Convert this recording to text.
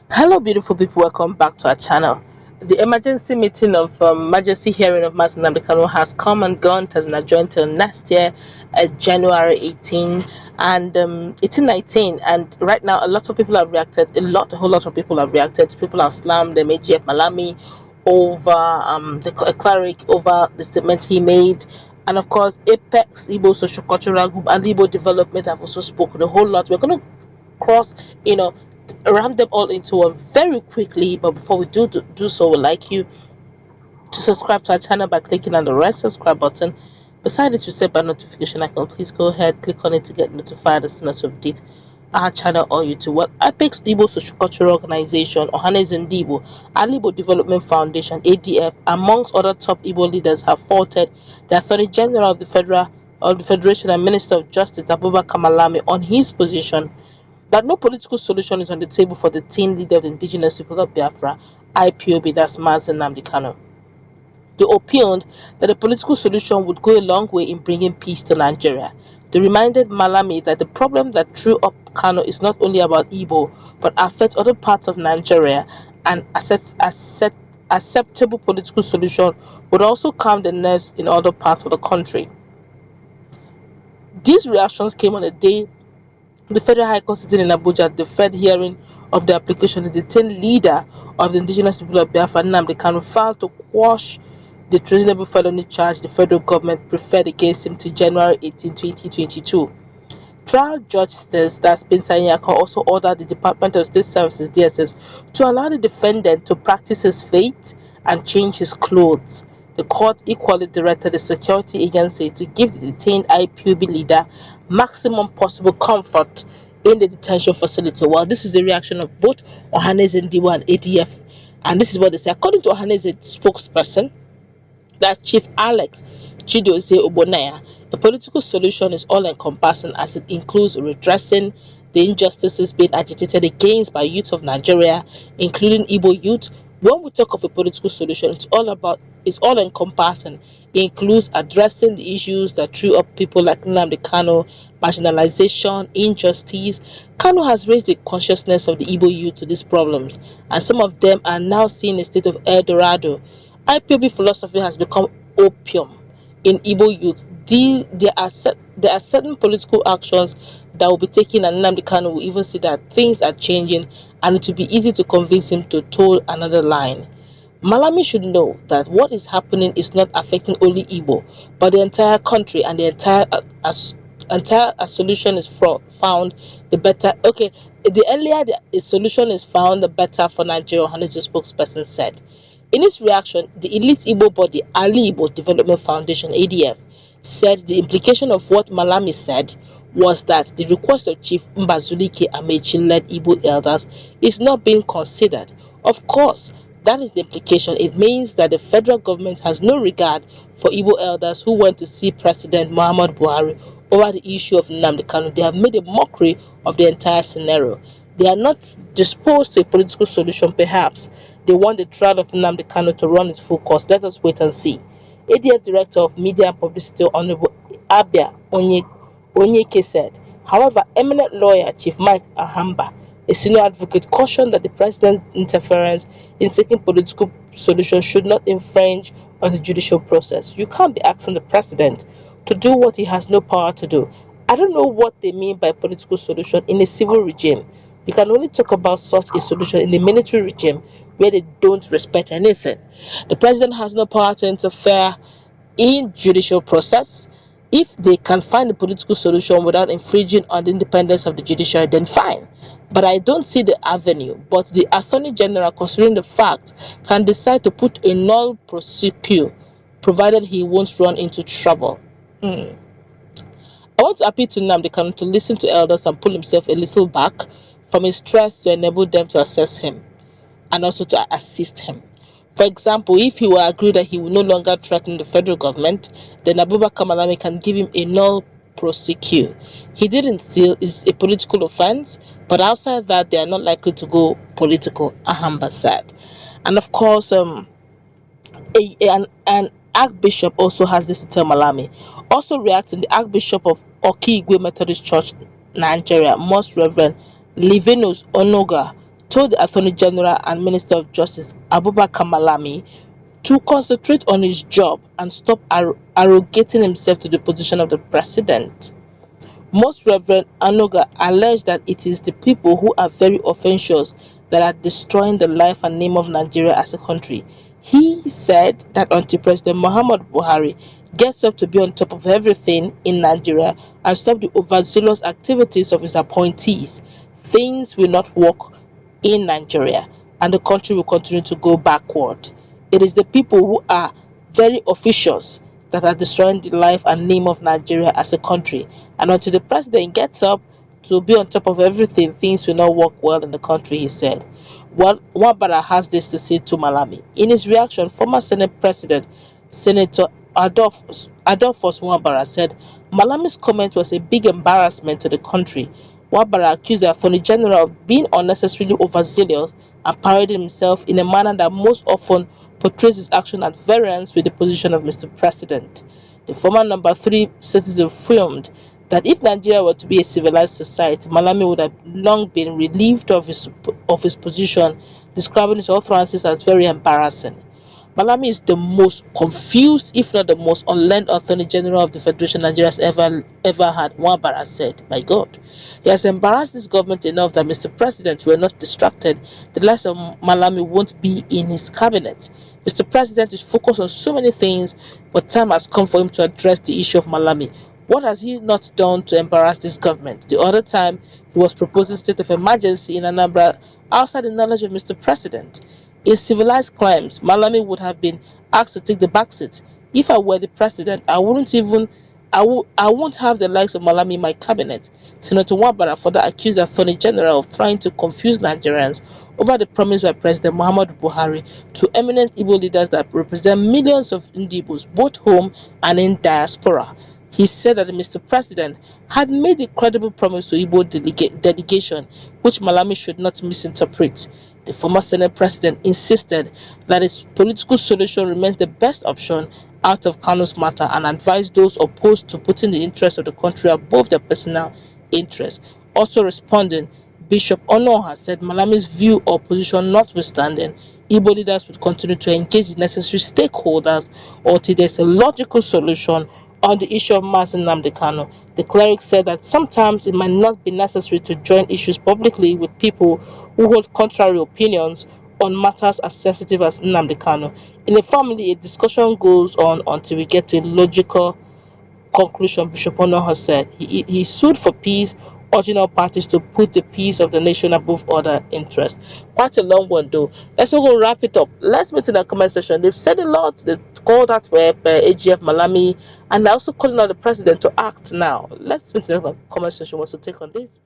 Hello, beautiful people. Welcome back to our channel. The emergency meeting of emergency hearing of Mazi Nnamdi Kanu has come and gone. It has been adjourned till next year, January 18 and 1819. And right now, a lot of people have reacted. A whole lot of people have reacted. People have slammed the AGF Malami over the cleric over the statement he made. And of course, Apex Igbo Social Cultural Group and Igbo Development have also spoken a whole lot. We're going to cross, you know, ram them all into one very quickly. But before we do so, we'd like you to subscribe to our channel by clicking on the red subscribe button beside it. You set by notification icon. Please go ahead, click on it to get notified as soon as we update our channel or YouTube. Well, Apex Igbo Social Cultural Organization, Ohaneze Ndigbo, and Igbo Development Foundation (ADF), amongst other top Igbo leaders, have faulted the Attorney General of the Federation and Minister of Justice Abubakar Malami on his position that no political solution is on the table for the teen leader of the indigenous people of Biafra, IPOB, that's Mazi Nnamdi Kanu. They opined that a political solution would go a long way in bringing peace to Nigeria. They reminded Malami that the problem that threw up Kanu is not only about Igbo, but affects other parts of Nigeria, and acceptable political solution would also calm the nerves in other parts of the country. These reactions came on a day the Federal High Court sitting in Abuja deferred hearing of the application. The detained leader of the indigenous people of Biafra, Nnamdi Kanu, filed to quash the treasonable felony charge the federal government preferred against him to January 18, 2022. Trial Judge Spencer Nyako also ordered the Department of State Services (DSS) to allow the defendant to practice his faith and change his clothes. The court equally directed the security agency to give the detained IPOB leader maximum possible comfort in the detention facility. Well, this is the reaction of both Ohaneze Ndigbo and ADF, and this is what they say. According to Ohaneze's spokesperson, that Chief Alex Chidozie Ogbonnaya, a political solution is all-encompassing as it includes redressing the injustices being agitated against by youth of Nigeria, including Igbo youth. When we talk of a political solution, it's all-encompassing. It includes addressing the issues that threw up people like Nnamdi Kanu, marginalization, injustice. Kanu has raised the consciousness of the Igbo youth to these problems, and some of them are now seeing a state of El Dorado. IPOB philosophy has become opium in Igbo youth. There are certain political actions that will be taken, and Nnamdi Kanu will even see that things are changing, and it will be easy to convince him to toe another line. Malami should know that what is happening is not affecting only Igbo, but the entire country, and the entire solution is found, the better. Okay, the earlier the solution is found, the better for Nigeria, Ohaneze spokesperson said. In its reaction, the elite Igbo body, Ali Igbo Development Foundation (ADF), said the implication of what Malami said was that the request of Chief Mbazulike Amechi-led Igbo elders is not being considered. Of course, that is the implication. It means that the federal government has no regard for Igbo elders who went to see President Muhammadu Buhari over the issue of Nnamdi Kanu. They have made a mockery of the entire scenario. They are not disposed to a political solution, perhaps. They want the trial of Nnamdi Kanu to run its full course. Let us wait and see. ADF Director of Media and Publicity, Honorable Abia Onyeke said. However, eminent lawyer Chief Mike Ahamba, a senior advocate, cautioned that the president's interference in seeking political solutions should not infringe on the judicial process. You can't be asking the president to do what he has no power to do. I don't know what they mean by political solution in a civil regime. You can only talk about such a solution in a military regime where they don't respect anything. The president has no power to interfere in judicial process. If they can find a political solution without infringing on the independence of the judiciary, then fine. But I don't see the avenue. But the Attorney General, considering the fact, can decide to put a null prosecution, provided he won't run into trouble. I want to appeal to Nnamdi Kanu to listen to elders and pull himself a little back from his stress to enable them to assess him and also to assist him. For example, if he will agree that he will no longer threaten the federal government, then Abubakar Malami can give him a null prosecution. He didn't steal, is a political offense, but outside that, they are not likely to go political, Ahamba said. And of course, an Archbishop also has this to tell Malami. Also reacting, the Archbishop of Okigwe Methodist Church, Nigeria, Most Reverend Livinus Onoga, told the Attorney General and Minister of Justice Abubakar Malami to concentrate on his job and stop arrogating himself to the position of the president. Most Reverend Anoga alleged that it is the people who are very offensive that are destroying the life and name of Nigeria as a country. He said that until President Muhammad Buhari gets up to be on top of everything in Nigeria and stop the overzealous activities of his appointees, things will not work in Nigeria and the country will continue to go backward. It is the people who are very officious that are destroying the life and name of Nigeria as a country. And until the president gets up to be on top of everything, things will not work well in the country, he said. Well, Wabara has this to say to Malami. In his reaction, former Senate President Senator Adolphus Wabara said Malami's comment was a big embarrassment to the country. Wabara accused the Attorney General of being unnecessarily overzealous and parading himself in a manner that most often portrays his action at variance with the position of Mr. President. The former number 3 citizen filmed that if Nigeria were to be a civilized society, Malami would have long been relieved of his position, describing his utterances as very embarrassing. Malami is the most confused, if not the most unlearned Attorney General of the Federation Nigeria has ever had, Wabara said. My God. He has embarrassed this government enough that Mr. President were not distracted. The likes of Malami won't be in his cabinet. Mr. President is focused on so many things, but time has come for him to address the issue of Malami. What has he not done to embarrass this government? The other time, he was proposing state of emergency in Anambra outside the knowledge of Mr. President. In civilized climes, Malami would have been asked to take the back seat. If I were the president, I won't have the likes of Malami in my cabinet. Senator Wabara further accused the Attorney General of trying to confuse Nigerians over the promise by President Muhammad Buhari to eminent Igbo leaders that represent millions of Ndigbos, both home and in diaspora. He said that Mr. President had made a credible promise to Igbo delegation, which Malami should not misinterpret. The former Senate President insisted that a political solution remains the best option out of Kanu's matter and advised those opposed to putting the interests of the country above their personal interests. Also responding, Bishop Onoha said Malami's view or position notwithstanding, Igbo leaders would continue to engage the necessary stakeholders until there's a logical solution on the issue of Mazi Nnamdi Kanu. The cleric said that sometimes it might not be necessary to join issues publicly with people who hold contrary opinions on matters as sensitive as Nnamdi Kanu. In a family, a discussion goes on until we get to a logical conclusion, Bishop Onoha said. He sued for peace, urging all parties to put the peace of the nation above other interests. Quite a long one, though. Let's go wrap it up. Let's meet in the comment section. They've said a lot. They called out AGF Malami, and they're also calling on the president to act now. Let's meet in the comment section. What's your take on this?